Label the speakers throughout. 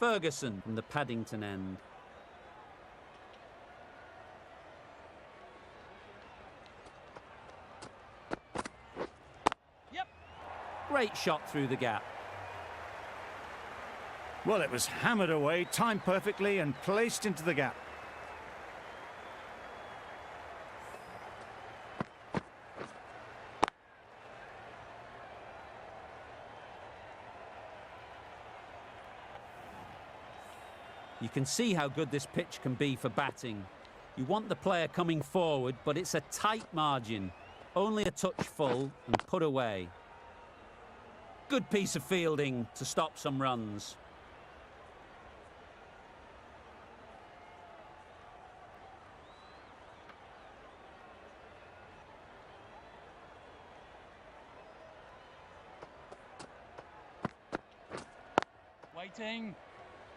Speaker 1: Ferguson from the Paddington end.
Speaker 2: Yep.
Speaker 1: Great shot through the gap.
Speaker 3: Well, it was hammered away, timed perfectly and placed into the gap.
Speaker 1: You can see how good this pitch can be for batting. You want the player coming forward, but it's a tight margin. Only a touch full and put away. Good piece of fielding to stop some runs.
Speaker 2: Waiting.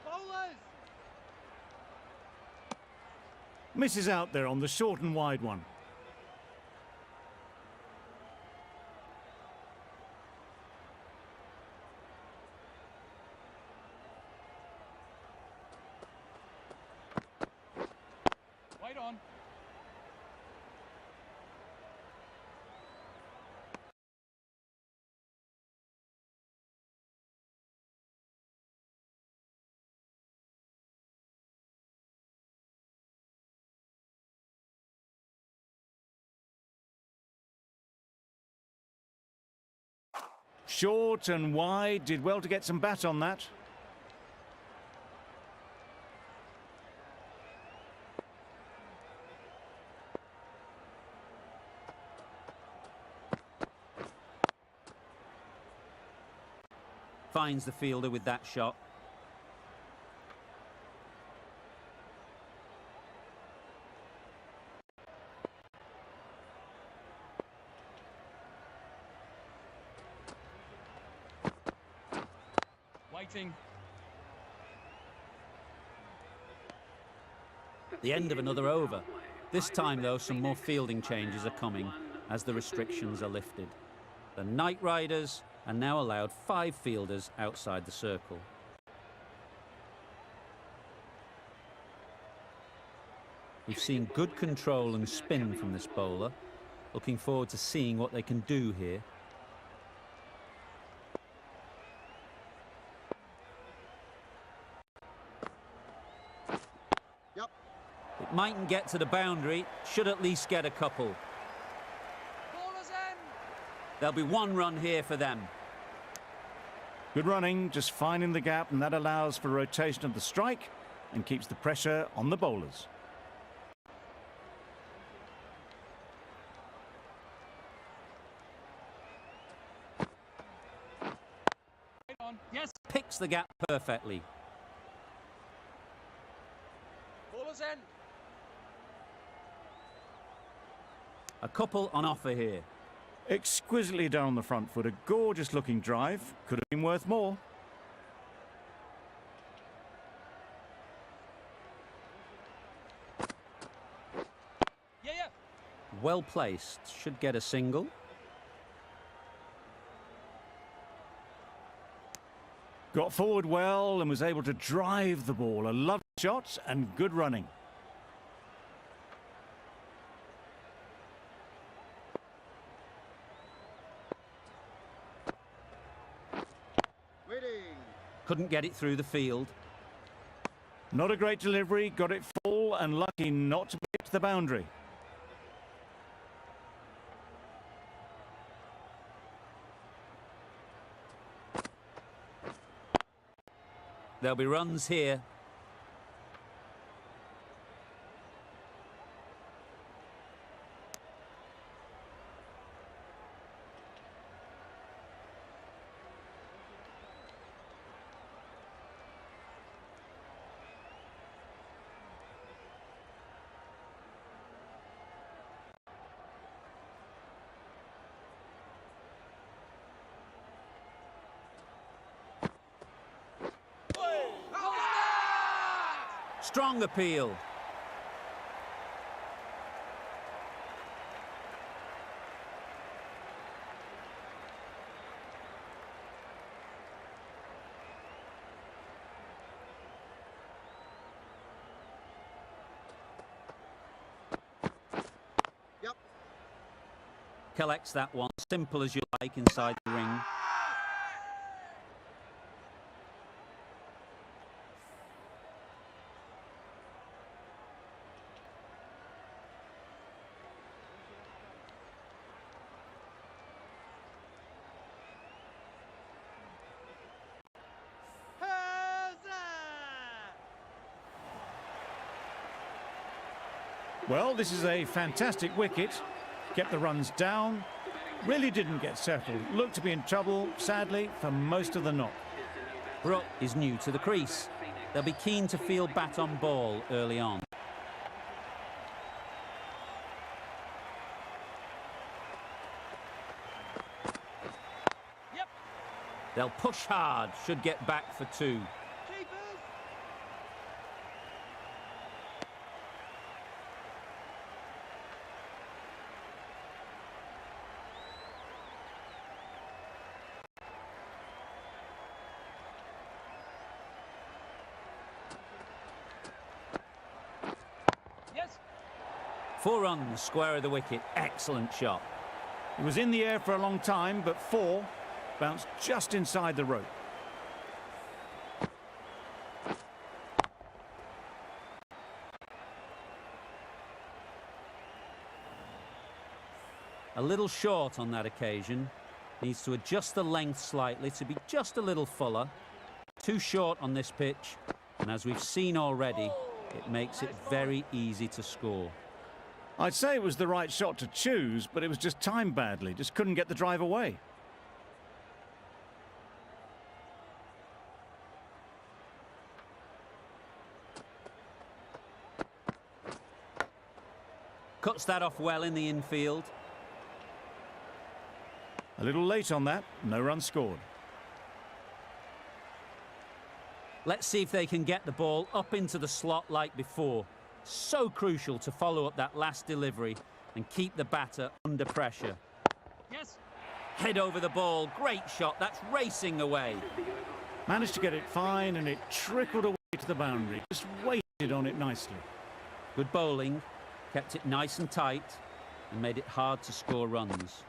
Speaker 2: Bowlers!
Speaker 3: Misses out there on the short and wide one.
Speaker 2: Wait on.
Speaker 3: Short and wide, did well to get some bat on that.
Speaker 1: Finds the fielder with that shot.
Speaker 2: Waiting.
Speaker 1: The end of another over. This time, though, some more fielding changes are coming as the restrictions are lifted. The Knight Riders are now allowed 5 fielders outside the circle. We've seen good control and spin from this bowler. Looking forward to seeing what they can do here.
Speaker 4: Yep.
Speaker 1: It mightn't get to the boundary, should at least get a couple.
Speaker 2: Bowlers in.
Speaker 1: There'll be 1 run here for them.
Speaker 3: Good running, just finding the gap, and that allows for rotation of the strike and keeps the pressure on the bowlers.
Speaker 2: Wait on. Yes.
Speaker 1: Picks the gap perfectly.
Speaker 2: Bowlers in.
Speaker 1: A couple on offer here.
Speaker 3: Exquisitely done on the front foot, a gorgeous looking drive, could have been worth more.
Speaker 2: Yeah.
Speaker 1: Well placed, should get a single.
Speaker 3: Got forward well and was able to drive the ball. A lovely shot and good running.
Speaker 1: Couldn't get it through the field.
Speaker 3: Not a great delivery, got it full and lucky not to hit the boundary.
Speaker 1: There'll be runs here. Strong appeal. collects that one, simple as you like, inside the ring.
Speaker 3: Well, this is a fantastic wicket. Kept the runs down. Really didn't get settled. Looked to be in trouble, sadly, for most of the knock.
Speaker 1: Brook is new to the crease. They'll be keen to field bat on ball early on.
Speaker 2: Yep.
Speaker 1: They'll push hard, should get back for 2.
Speaker 2: Keepers. Yes.
Speaker 1: 4 runs, square of the wicket. Excellent shot.
Speaker 3: It was in the air for a long time, but 4 bounced just inside the rope.
Speaker 1: A little short on that occasion. Needs to adjust the length slightly to be just a little fuller. Too short on this pitch, and as we've seen already, it makes it very easy to score.
Speaker 3: I'd say it was the right shot to choose, but it was just timed badly. Just couldn't get the drive away.
Speaker 1: Cuts that off well in the infield.
Speaker 3: A little late on that, no run scored.
Speaker 1: Let's see if they can get the ball up into the slot like before. So crucial to follow up that last delivery and keep the batter under pressure.
Speaker 2: Yes.
Speaker 1: Head over the ball, great shot, that's racing away.
Speaker 3: Managed to get it fine and it trickled away to the boundary. Just waited on it nicely.
Speaker 1: Good bowling, kept it nice and tight and made it hard to score runs.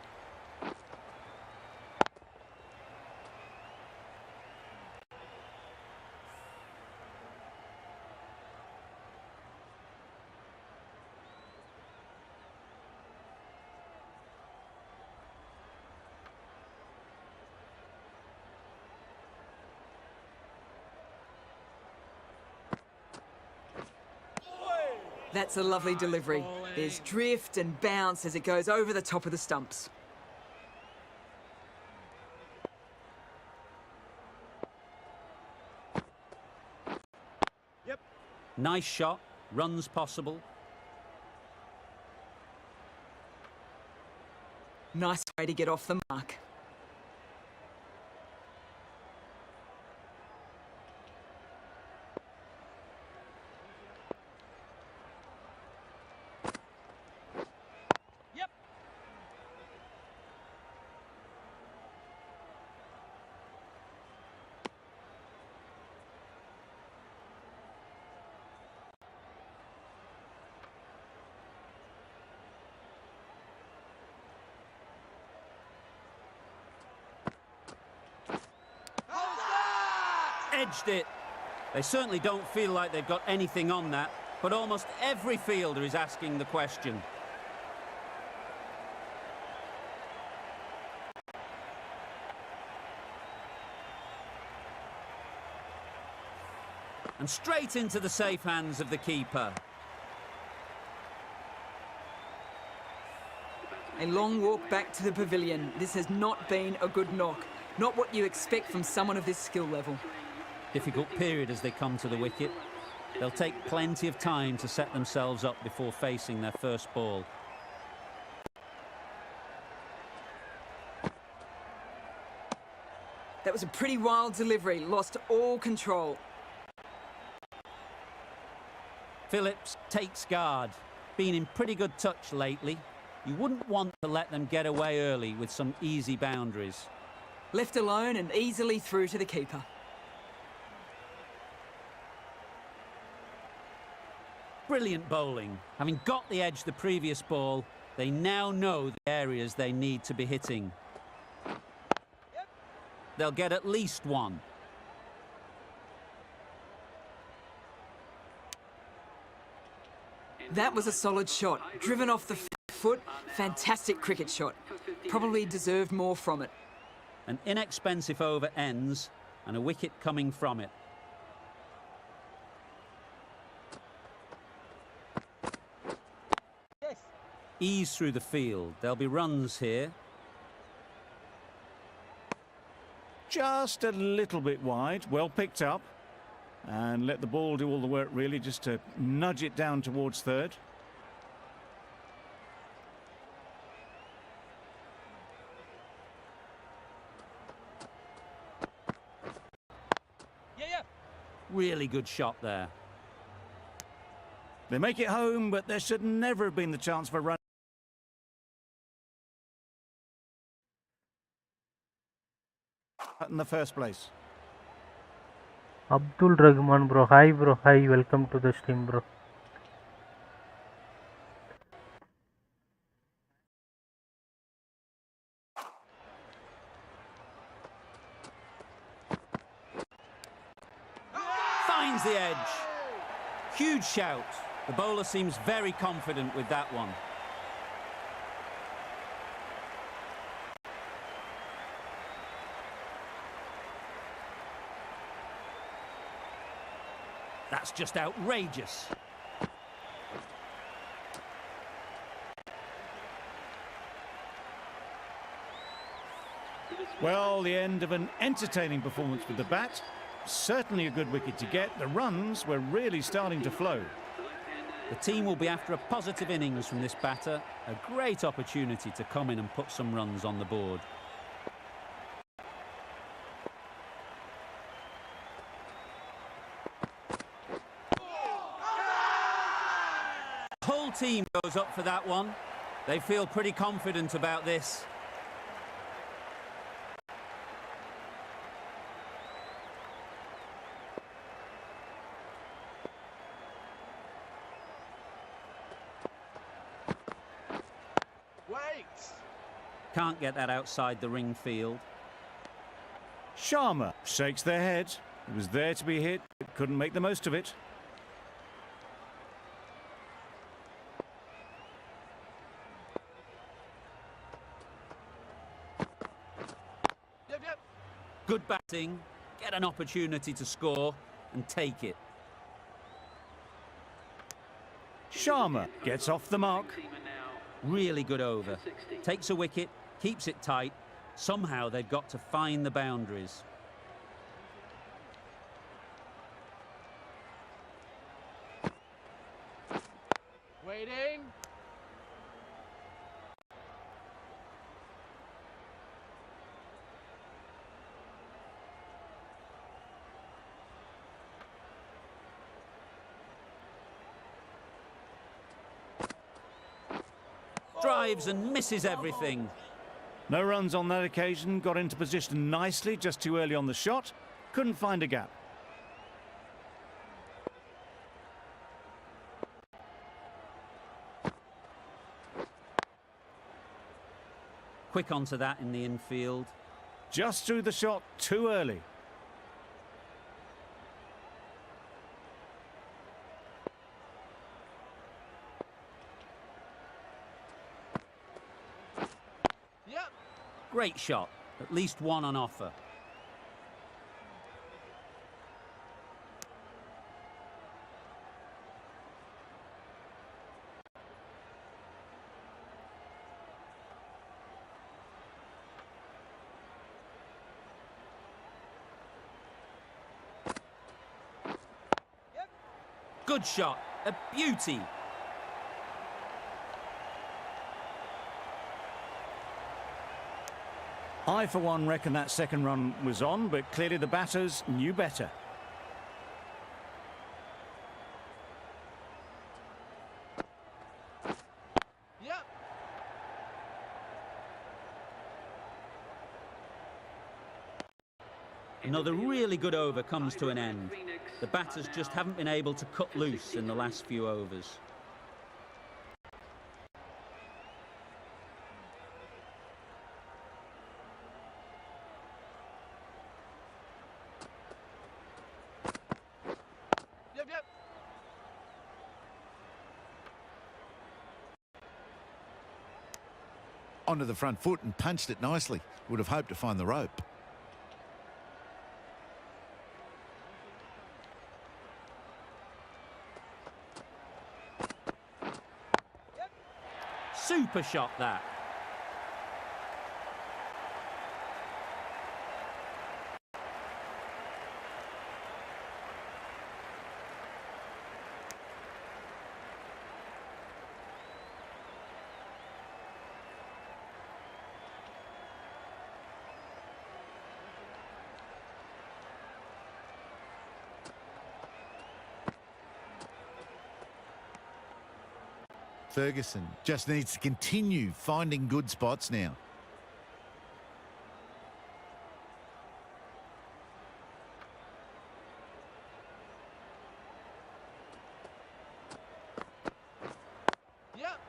Speaker 4: That's a lovely delivery. There's drift and bounce as it goes over the top of the stumps.
Speaker 2: Yep.
Speaker 1: Nice shot, runs possible.
Speaker 4: Nice way to get off the mark.
Speaker 2: Yep.
Speaker 1: Edged it. They certainly don't feel like they've got anything on that, but almost every fielder is asking the question. And straight into the safe hands of the keeper.
Speaker 4: A long walk back to the pavilion. This has not been a good knock. Not what you expect from someone of this skill level.
Speaker 1: Difficult period as they come to the wicket. They'll take plenty of time to set themselves up before facing their first ball.
Speaker 4: That was a pretty wild delivery. Lost all control.
Speaker 1: Phillips takes guard. Been in pretty good touch lately. You wouldn't want to let them get away early with some easy boundaries.
Speaker 4: Left alone and easily through to the keeper.
Speaker 1: Brilliant bowling. Having got the edge the previous ball, they now know the areas they need to be hitting. They'll get at least one.
Speaker 4: That was a solid shot. Driven off the foot. Fantastic cricket shot. Probably deserved more from it.
Speaker 1: An inexpensive over ends and a wicket coming from it.
Speaker 2: Yes.
Speaker 1: Ease through the field. There'll be runs here.
Speaker 3: Just a little bit wide, well picked up. And let the ball do all the work really, just to nudge it down towards third.
Speaker 2: Yeah.
Speaker 1: Really good shot there.
Speaker 3: They make it home, but there should never have been the chance for a run in the first place.
Speaker 5: Abdul Rahman bro, hi bro, hi, welcome to the stream bro.
Speaker 1: Finds the edge. Huge shout. The bowler seems very confident with that one. That's just outrageous.
Speaker 3: Well, the end of an entertaining performance with the bat. Certainly a good wicket to get. The runs were really starting to flow.
Speaker 1: The team will be after a positive innings from this batter. A great opportunity to come in and put some runs on the board. The whole team goes up for that one. They feel pretty confident about this. Can't get that outside the ring field.
Speaker 3: Sharma shakes their head. It was there to be hit, but couldn't make the most of it.
Speaker 2: Yep.
Speaker 1: Good batting, get an opportunity to score and take it.
Speaker 3: Sharma gets off the mark.
Speaker 1: Really good over. Takes a wicket, keeps it tight. Somehow they've got to find the boundaries.
Speaker 2: Waiting.
Speaker 1: Drives and misses everything.
Speaker 3: No runs on that occasion. Got into position nicely, just too early on the shot. Couldn't find a gap.
Speaker 1: Quick onto that in the infield.
Speaker 3: Just threw the shot too early.
Speaker 2: Yep.
Speaker 1: Great shot. At least one on offer. Good shot. A beauty.
Speaker 3: I, for one, reckon that second run was on, but clearly the batters knew better.
Speaker 2: Yep.
Speaker 1: Another really good over comes to an end. The batters just haven't been able to cut loose in the last few overs.
Speaker 2: Yep, yep.
Speaker 6: Onto the front foot and punched it nicely. Would have hoped to find the rope.
Speaker 1: Super shot, that.
Speaker 6: Ferguson just needs to continue finding good spots now.
Speaker 2: Yep.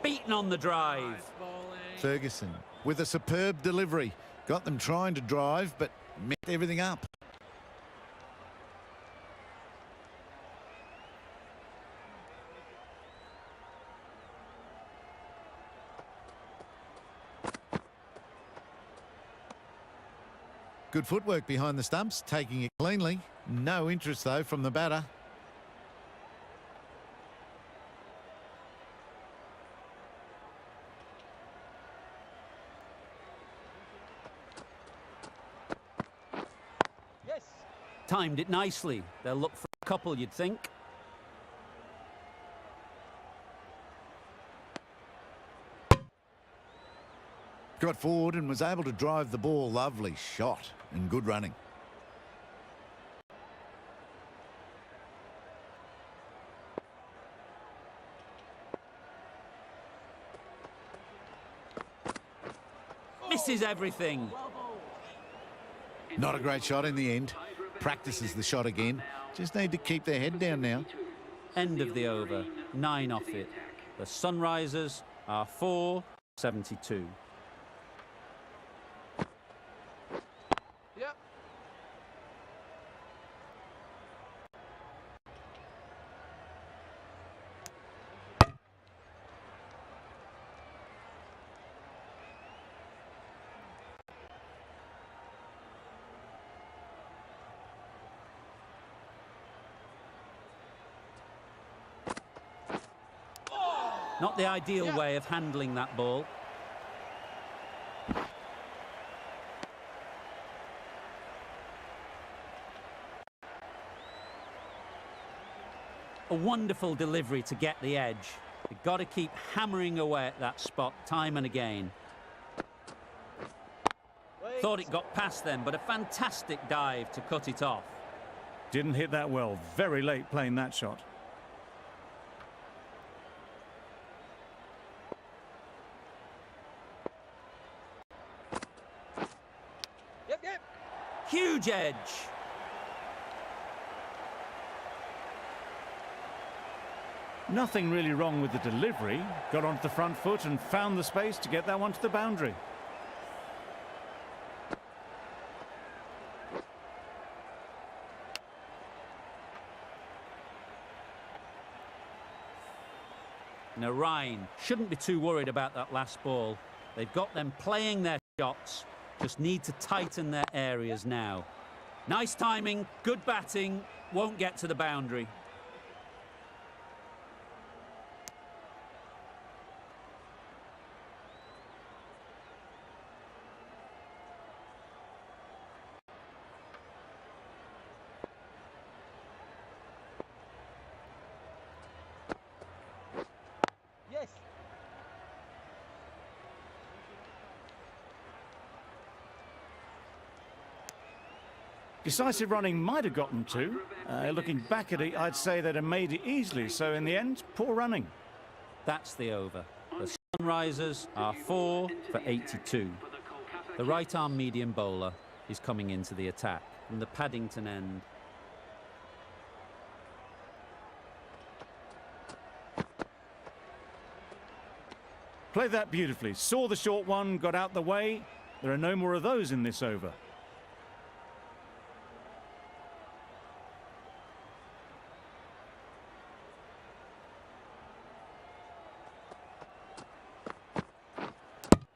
Speaker 1: Beaten on the drive.
Speaker 2: Nice bowling.
Speaker 6: Ferguson with a superb delivery. Got them trying to drive, but messed everything up. Good footwork behind the stumps, taking it cleanly. No interest, though, from the batter.
Speaker 2: Yes.
Speaker 1: Timed it nicely. They'll look for a couple, you'd think.
Speaker 6: Got forward and was able to drive the ball. Lovely shot and good running.
Speaker 1: Misses everything.
Speaker 6: Not a great shot in the end. Practices the shot again. Just need to keep their head down now.
Speaker 1: End of the over. 9 off it. The Sunrisers are 472.
Speaker 2: Yep.
Speaker 1: Not the ideal way of handling that ball. A wonderful delivery to get the edge. You've got to keep hammering away at that spot time and again.
Speaker 2: Wait.
Speaker 1: Thought it got past them, but a fantastic dive to cut it off.
Speaker 3: Didn't hit that well. Very late playing that shot.
Speaker 2: Yep, yep.
Speaker 1: Huge edge.
Speaker 3: Nothing really wrong with the delivery. Got onto the front foot and found the space to get that one to the boundary.
Speaker 1: Narain shouldn't be too worried about that last ball. They've got them playing their shots, just need to tighten their areas now. Nice timing, good batting, won't get to the boundary.
Speaker 2: Yes.
Speaker 3: Decisive running might have gotten two. Looking back at it, I'd say they'd have made it easily. So in the end, poor running.
Speaker 1: That's the over. The Sunrisers are 4 for 82. The right-arm medium bowler is coming into the attack from the Paddington end.
Speaker 3: Played that beautifully. Saw the short one, got out the way. There are no more of those in this over.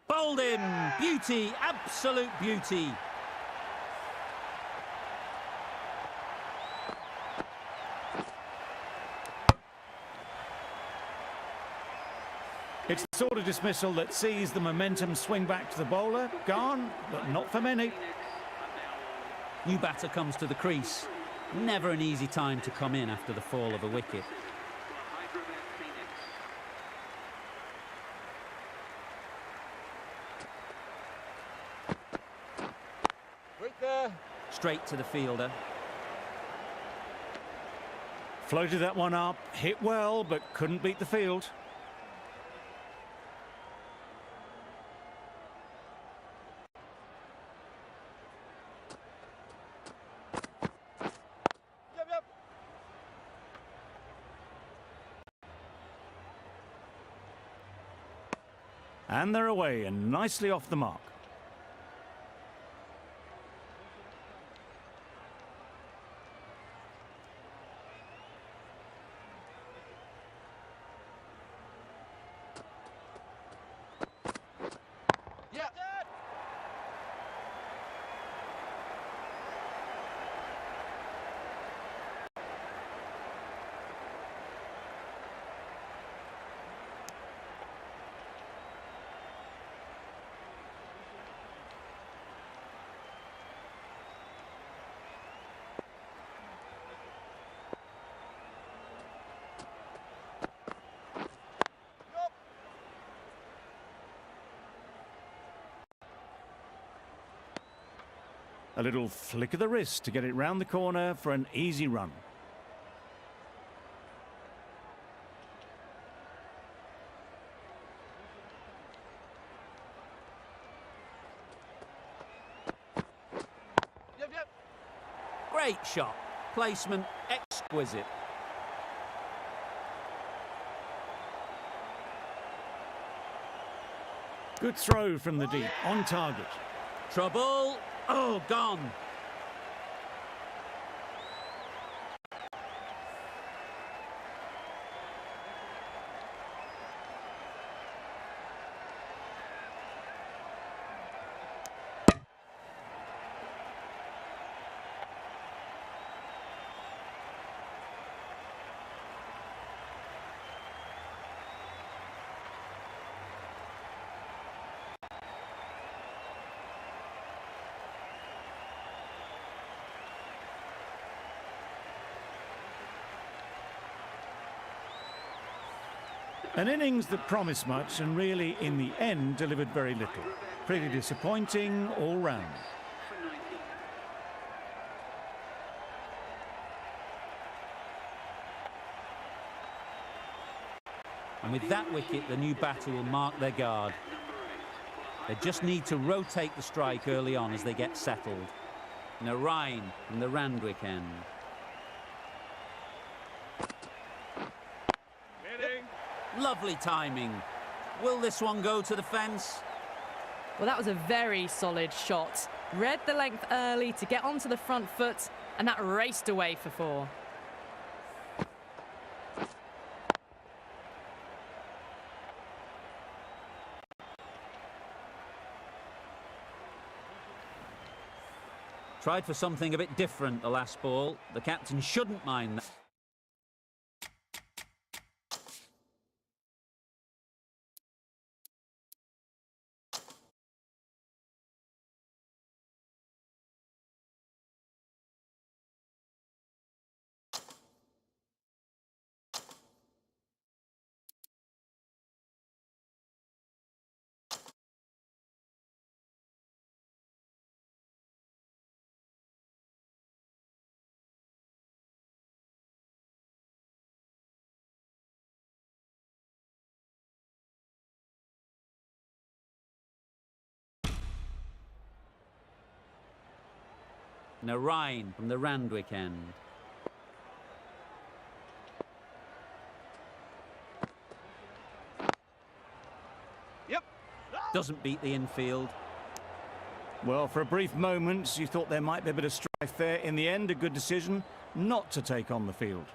Speaker 1: Bowled him! Beauty, absolute beauty.
Speaker 3: It's the sort of dismissal that sees the momentum swing back to the bowler. Gone, but not for many.
Speaker 1: New batter comes to the crease. Never an easy time to come in after the fall of a wicket.
Speaker 2: Right there.
Speaker 1: Straight to the fielder.
Speaker 3: Floated that one up, hit well, but couldn't beat the field.
Speaker 2: Yep, yep.
Speaker 3: And they're away and nicely off the mark.
Speaker 2: Yeah.
Speaker 3: A little flick of the wrist to get it round the corner for an easy run.
Speaker 2: Yep, yep.
Speaker 1: Great shot. Placement exquisite.
Speaker 3: Good throw from the deep, on target.
Speaker 1: Trouble. Oh, gone.
Speaker 3: An innings that promised much and really, in the end, delivered very little. Pretty disappointing all round.
Speaker 1: And with that wicket, the new batter will mark their guard. They just need to rotate the strike early on as they get settled. Narain from the Randwick end. Lovely timing. Will this one go to the fence?
Speaker 7: Well, that was a very solid shot. Read the length early to get onto the front foot, and that raced away for 4.
Speaker 1: Tried for something a bit different the last ball. The captain shouldn't mind that. in a Rhine from the Randwick end.
Speaker 2: Yep.
Speaker 1: Doesn't beat the infield.
Speaker 3: Well, for a brief moment, you thought there might be a bit of strife there. In the end, a good decision not to take on the field.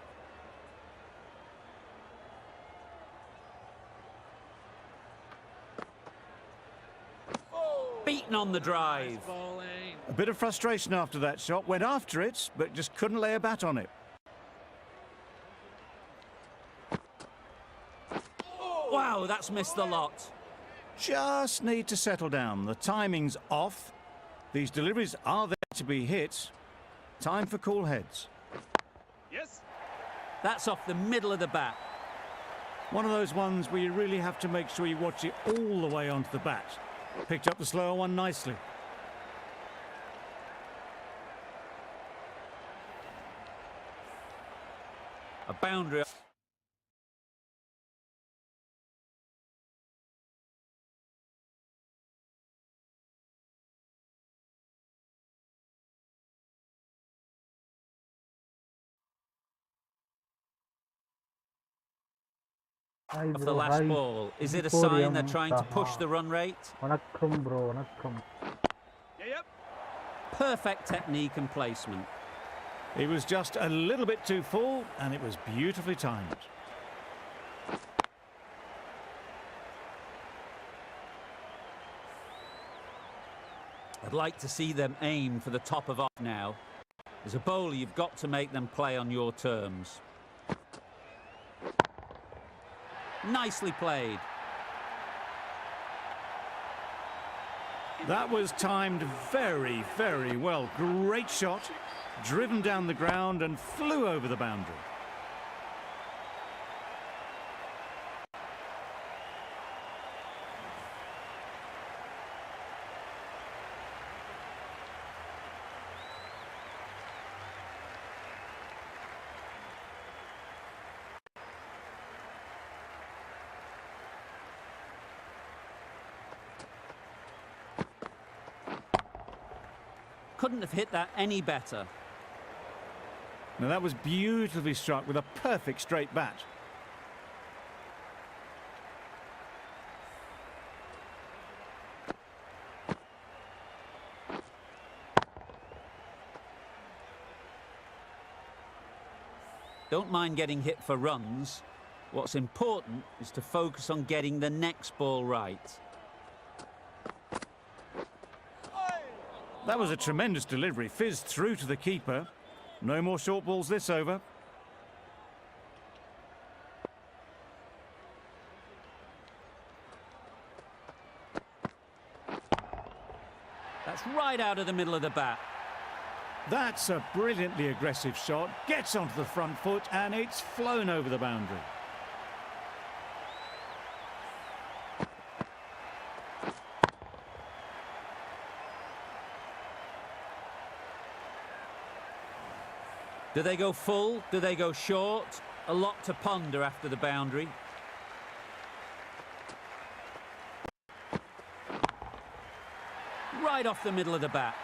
Speaker 1: Beaten on the drive.
Speaker 3: A bit of frustration after that shot. Went after it, but just couldn't lay a bat on it.
Speaker 1: Wow, that's missed the lot.
Speaker 3: Just need to settle down. The timing's off. These deliveries are there to be hit. Time for cool heads.
Speaker 2: Yes.
Speaker 1: That's off the middle of the bat.
Speaker 3: One of those ones where you really have to make sure you watch it all the way onto the bat. Picked up the slower one nicely.
Speaker 1: A boundary.
Speaker 5: Hi
Speaker 1: Of the
Speaker 5: bro,
Speaker 1: last
Speaker 5: hi.
Speaker 1: ball. Is it a
Speaker 5: 4
Speaker 1: sign they're
Speaker 5: M
Speaker 1: trying to push
Speaker 5: Taha.
Speaker 1: the run rate?
Speaker 5: Vanakkam bro, vanakkam.
Speaker 2: Yep.
Speaker 1: Perfect technique and placement.
Speaker 3: He was just a little bit too full, and it was beautifully timed.
Speaker 1: I'd like to see them aim for the top of off now. As a bowler, you've got to make them play on your terms. Nicely played.
Speaker 3: That was timed very, very well. Great shot, driven down the ground and flew over the boundary.
Speaker 1: Couldn't have hit that any better.
Speaker 3: Now that was beautifully struck with a perfect straight bat.
Speaker 1: Don't mind getting hit for runs. What's important is to focus on getting the next ball right.
Speaker 3: That was a tremendous delivery, fizzed through to the keeper. No more short balls this over.
Speaker 1: That's right out of the middle of the bat.
Speaker 3: That's a brilliantly aggressive shot. Gets onto the front foot and it's flown over the boundary.
Speaker 1: Do they go full? Do they go short? A lot to ponder after the boundary. Right off the middle of the bat.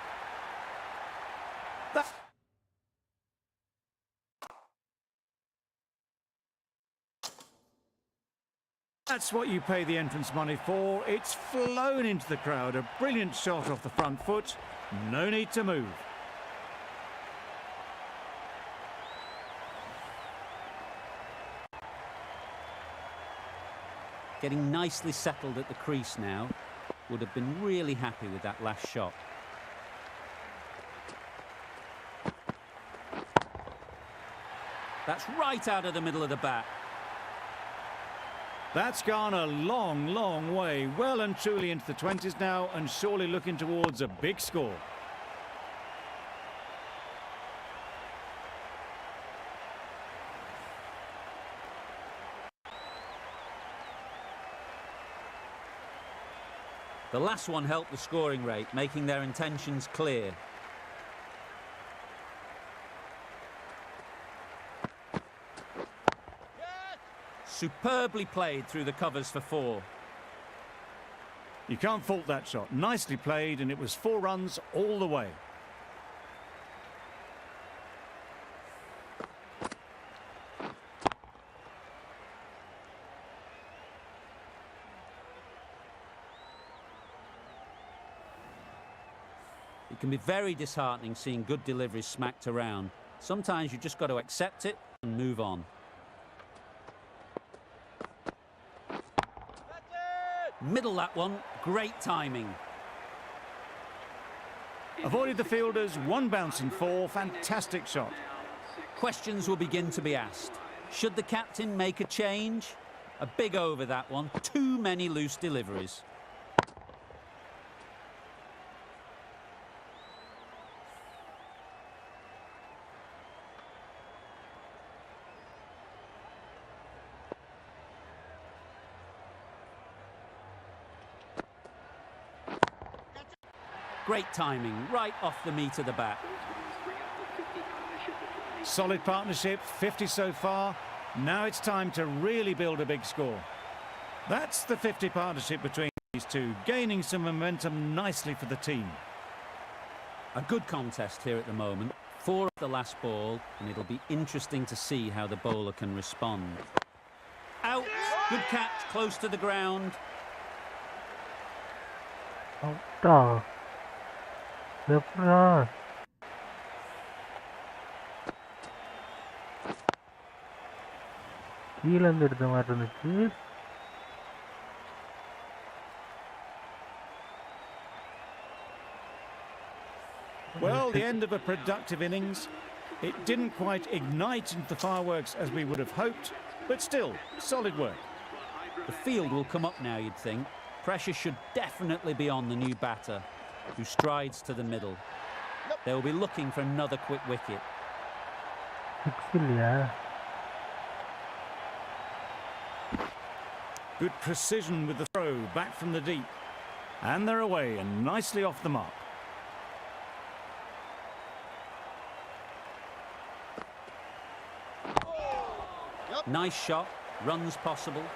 Speaker 3: That's what you pay the entrance money for. It's flown into the crowd. A brilliant shot off the front foot. No need to move.
Speaker 1: Getting nicely settled at the crease now. Would have been really happy with that last shot. That's right out of the middle of the bat.
Speaker 3: That's gone a long, long way. Well and truly into the 20s now and surely looking towards a big score.
Speaker 1: The last one helped the scoring rate, making their intentions clear. Superbly played through the covers for 4.
Speaker 3: You can't fault that shot. Nicely played and it was 4 runs all the way.
Speaker 1: It can be very disheartening seeing good deliveries smacked around. Sometimes you just got to accept it and move on. Middle that one, great timing.
Speaker 3: Avoided the fielders, one bouncing four, fantastic shot.
Speaker 1: Questions will begin to be asked. Should the captain make a change? A big over that one, too many loose deliveries. Great timing, right off the meat of the bat.
Speaker 3: Solid partnership, 50 so far. Now it's time to really build a big score. That's the 50 partnership between these two, gaining some momentum nicely for the team.
Speaker 1: A good contest here at the moment. 4 at the last ball, and it'll be interesting to see how the bowler can respond. Out, good catch, close to the ground.
Speaker 5: Out. Zebra. கீழ இருந்து எடுத்த மாதிரி இருந்துச்சு.
Speaker 3: Well, the end of a productive innings. It didn't quite ignite into the fireworks as we would have hoped, but still, solid work.
Speaker 1: The field will come up now, you'd think. Pressure should definitely be on the new batter, who strides to the middle. They will be looking for another quick wicket.
Speaker 3: Good precision with the throw, back from the deep. And they're away and nicely off the mark.
Speaker 1: Nice shot, runs possible.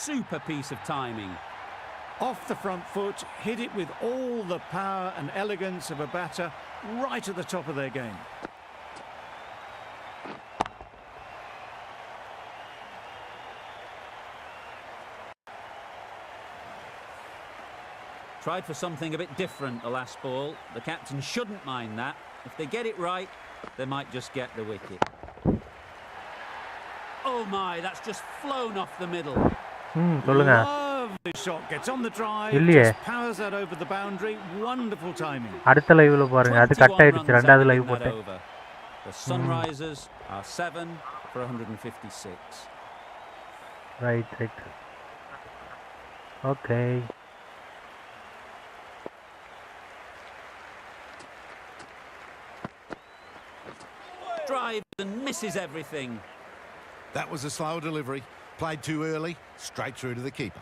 Speaker 1: Super piece of timing.
Speaker 3: Off the front foot, hit it with all the power and elegance of a batter, right at the top of their game.
Speaker 1: Tried for something a bit different the last ball. The captain shouldn't mind that. If they get it right, they might just get the wicket. Oh my, that's just flown off the middle.
Speaker 3: Lovely shot, gets on the drive, just powers that over the boundary. Wonderful timing.
Speaker 5: அடுத்த லைவ்ல பாருங்க அது cut ஆயிடுச்சு ரெண்டாவது live போட்டேன்.
Speaker 1: The Sunrisers are 7 for 156.
Speaker 5: Right. Okay.
Speaker 1: Drives and misses everything.
Speaker 6: That was a slow delivery. Played too early, straight through to the keeper.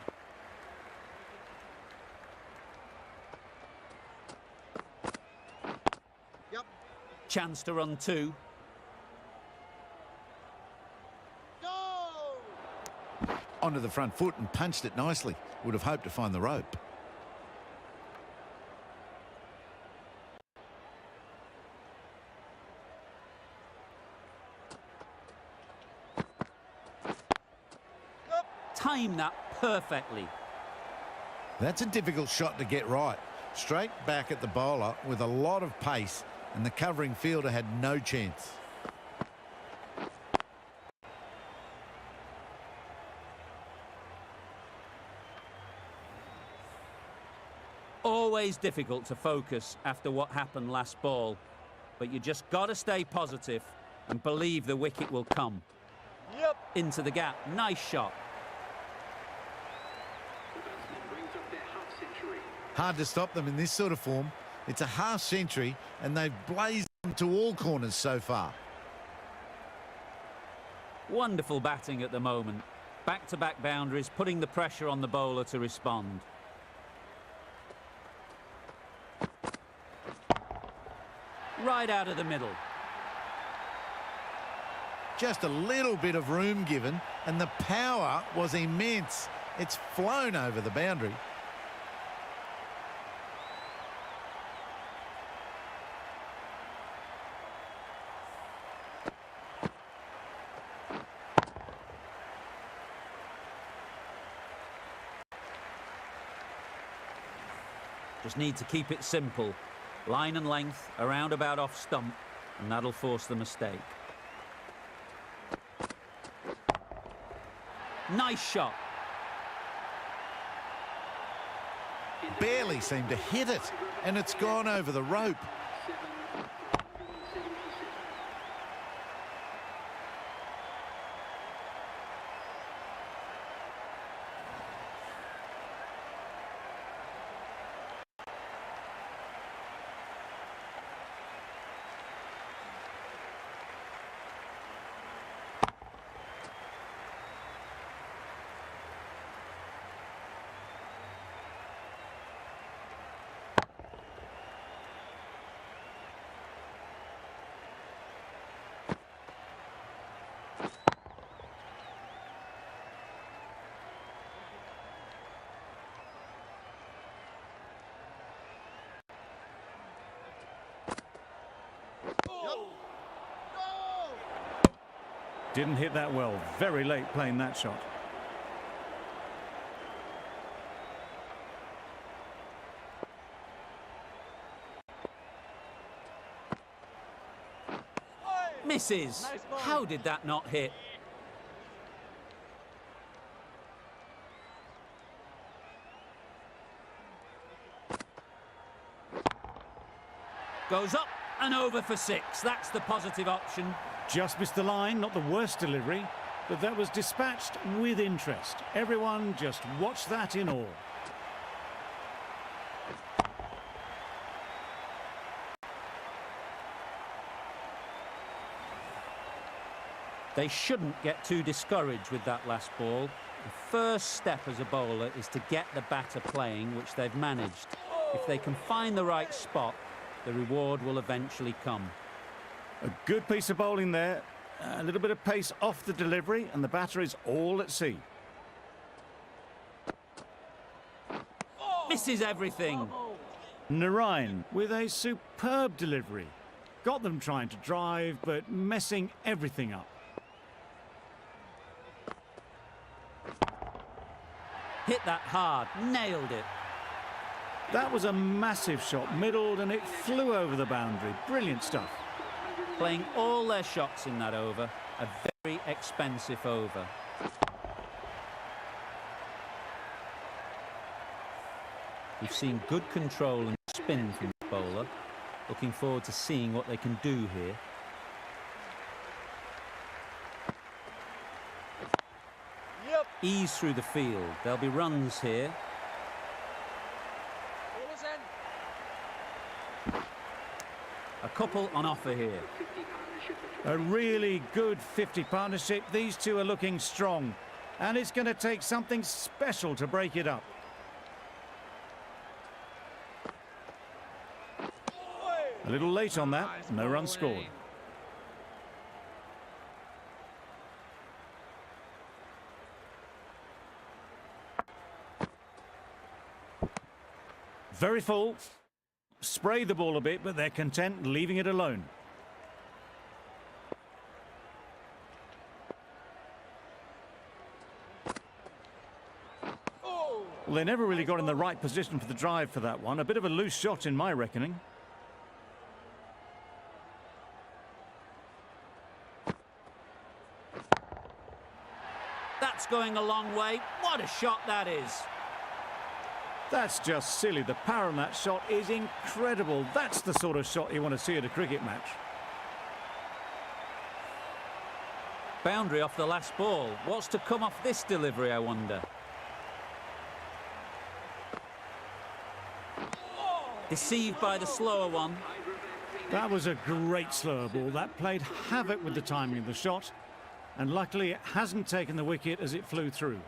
Speaker 2: Yep.
Speaker 1: Chance to run 2.
Speaker 2: Go!
Speaker 6: Onto the front foot and punched it nicely. Would have hoped to find the rope.
Speaker 1: Time that perfectly.
Speaker 6: That's a difficult shot to get right. Straight back at the bowler with a lot of pace, and the covering fielder had no chance.
Speaker 1: Always difficult to focus after what happened last ball, but you just got to stay positive and believe the wicket will come.
Speaker 2: Yep.
Speaker 1: Into the gap, nice shot.
Speaker 6: Hard to stop them in this sort of form. It's a half century and they've blazed them to all corners so far.
Speaker 1: Wonderful batting at the moment. Back-to-back boundaries, putting the pressure on the bowler to respond. Right out of the middle.
Speaker 6: Just a little bit of room given and the power was immense. It's flown over the boundary.
Speaker 1: Just need to keep it simple. Line and length, around about off stump, and that'll force the mistake. Nice shot.
Speaker 6: Barely seemed to hit it, and it's gone over the rope.
Speaker 3: Didn't hit that well. Very late playing that shot.
Speaker 1: Misses. How did that not hit? Goes up and over for 6. That's the positive option.
Speaker 3: Just missed the line, not the worst delivery, but that was dispatched with interest. Everyone just watched that in awe.
Speaker 1: They shouldn't get too discouraged with that last ball. The first step as a bowler is to get the batter playing, which they've managed. If they can find the right spot, the reward will eventually come.
Speaker 3: A good piece of bowling there. A little bit of pace off the delivery, and the batter is all at sea.
Speaker 1: Misses everything.
Speaker 3: Narayan with a superb delivery. Got them trying to drive, but messing everything up.
Speaker 1: Hit that hard, nailed it.
Speaker 3: That was a massive shot, middled, and it flew over the boundary. Brilliant stuff.
Speaker 1: Playing all their shots in that over, a very expensive over. We've seen good control and spin from the bowler. Looking forward to seeing what they can do here.
Speaker 2: Yep.
Speaker 1: Ease through the field. There'll be runs here.
Speaker 2: Ball is in.
Speaker 1: A couple on offer here.
Speaker 3: A really good 50 partnership. These two are looking strong, and it's going to take something special to break it up. A little late on that. No run scored. Very full. Spray the ball a bit, but they're content leaving it alone. Well, they never really got in the right position for the drive for that one. A bit of a loose shot in my reckoning.
Speaker 1: That's going a long way. What a shot that is.
Speaker 3: That's just silly. The power on that shot is incredible. That's the sort of shot you want to see at a cricket match.
Speaker 1: Boundary off the last ball. What's to come off this delivery, I wonder? Deceived by the slower one.
Speaker 3: That was a great slower ball. That played havoc with the timing of the shot. And luckily it hasn't taken the wicket as it flew through.